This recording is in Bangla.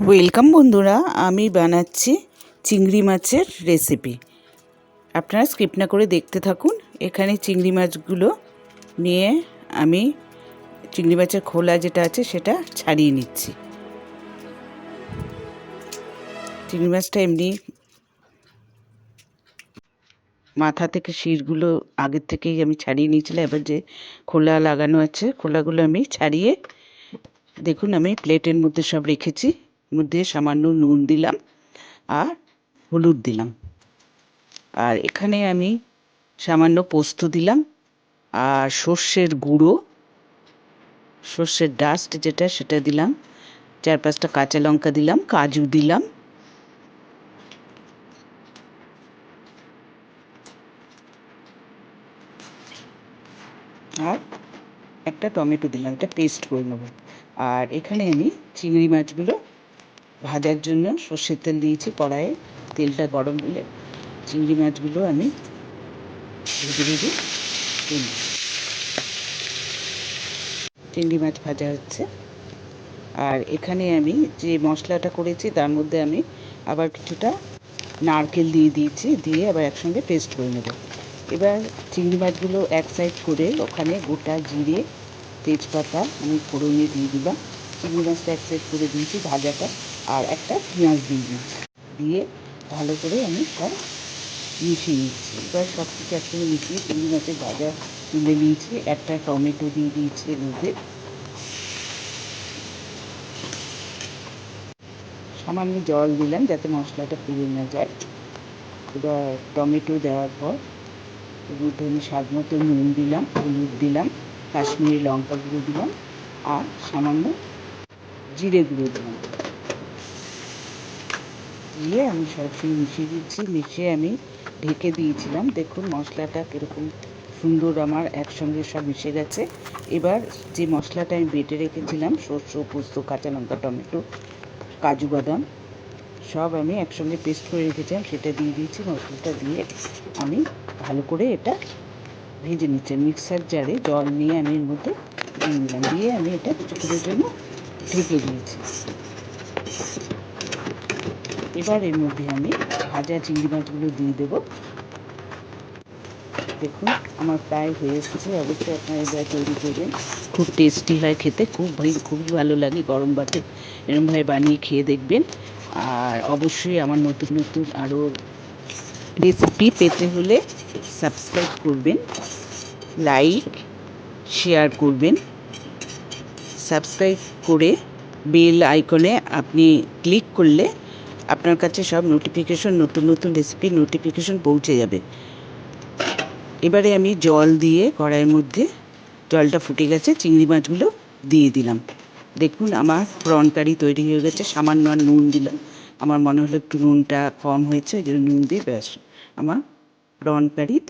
ওয়েলকাম বন্ধুরা, আমি বানাচ্ছি চিংড়ি মাছের রেসিপি। আপনারা স্কিপ না করে দেখতে থাকুন। এখানে চিংড়ি মাছগুলো নিয়ে আমি চিংড়ি মাছের খোলা যেটা আছে সেটা ছাড়িয়ে নিচ্ছি। চিংড়ি মাছটা এমনি মাথা থেকে শিরগুলো আগের থেকেই আমি ছাড়িয়ে নিয়েছিলাম। এবার যে খোলা লাগানো আছে খোলাগুলো আমি ছাড়িয়ে দেখুন আমি প্লেটের মধ্যে সব রেখেছি। মধ্যে সামান্য নুন দিলাম আর হলুদ দিলাম, আর এখানে আমি সামান্য পোস্ত দিলাম আর সর্ষের গুঁড়ো, সর্ষের ডাস্ট যেটা সেটা দিলাম, 4-5টা কাঁচা লঙ্কা দিলাম, কাজু দিলাম, আর একটা টমেটো দিলাম, এটা পেস্ট করে নেবো। আর এখানে আমি চিংড়ি মাছগুলো ভাজার জন্য সর্ষের তেল দিয়েছি কড়াইয়ে। তেলটা গরম হলে চিংড়ি মাছগুলো আমি ভেজে ভেজে দিই। চিংড়ি মাছ ভাজা হচ্ছে। আর এখানে আমি যে মশলাটা করেছি তার মধ্যে আমি আবার কিছুটা নারকেল দিয়ে দিয়েছি, দিয়ে আবার একসঙ্গে পেস্ট করে নেব। এবার চিংড়ি মাছগুলো এক সাইড করে ওখানে গোটা জিরে তেজপাতা আমি ফোড়নে দিয়ে দিলাম। চিংড়ি মাছটা এক সাইড করে দিয়েছি ভাজাটা, আর একটা পেঁয়াজ দিয়ে দিয়েছি, দিয়ে ভালো করে আমি সব মিশিয়ে নিচ্ছি। এবার সব কিছু একসঙ্গে মিশিয়ে চিংড়ি মাছের ভাজা তুলে নিয়েছি। একটা টমেটো দিয়ে দিয়েছি এর মধ্যে, সামান্য জল দিলাম যাতে মশলাটা পুড়ে না যায়। এবার টমেটো দেওয়ার পর এর মধ্যে আমি স্বাদ মতো নুন দিলাম, হলুদ দিলাম, কাশ্মীরি লঙ্কা গুঁড়ো দিলাম, আর সামান্য জিরে গুঁড়ো দিলাম। দিয়ে আমি সবসময় মিশিয়ে দিচ্ছি। মিশিয়ে আমি ঢেকে দিয়েছিলাম। দেখুন মশলাটা কীরকম সুন্দর আমার একসঙ্গে সব মিশে গেছে। এবার যে মশলাটা আমি বেটে রেখেছিলাম, সর্ষে, পোস্ত, কাঁচা লঙ্কা, টমেটো, কাজু বাদাম সব আমি একসঙ্গে পেস্ট করে রেখেছিলাম, সেটা দিয়ে দিয়েছি। মশলাটা দিয়ে আমি ভালো করে এটা ভেজে নিচ্ছি। মিক্সার জারে জল নিয়ে আমি এর মধ্যে দিয়ে দিলাম, দিয়ে আমি এটা কিছুক্ষণের জন্য ঢেকে দিয়েছি। এবার এর মধ্যে আমি ভাজা চিংড়ি মাছগুলো দিয়ে দেবো। দেখুন আমার প্রায় হয়ে এসেছে। অবশ্যই আপনারা এবার তৈরি করবেন, খুব টেস্টি হয় খেতে, খুবই ভালো লাগে গরম ভাতে। এরকমভাবে বানিয়ে খেয়ে দেখবেন। আর অবশ্যই আমার নতুন নতুন আরও রেসিপি পেতে হলে সাবস্ক্রাইব করবেন, লাইক শেয়ার করবেন। সাবস্ক্রাইব করে বেল আইকনে আপনি ক্লিক করলে আপনার কাছে সব নোটিফিকেশন, নতুন নতুন রেসিপির নোটিফিকেশন পৌঁছে যাবে। এবারে আমি জল দিয়ে কড়াইয়ের মধ্যে জলটা ফুটে গেছে, চিংড়ি মাছগুলো দিয়ে দিলাম। দেখুন আমার প্রন কারি তৈরি হয়ে গেছে। সামান্য আর নুন দিলাম, আমার মনে হলো একটু নুনটা কম হয়েছে, ওই জন্য নুন দিয়ে ব্যাস আমার প্রন কারি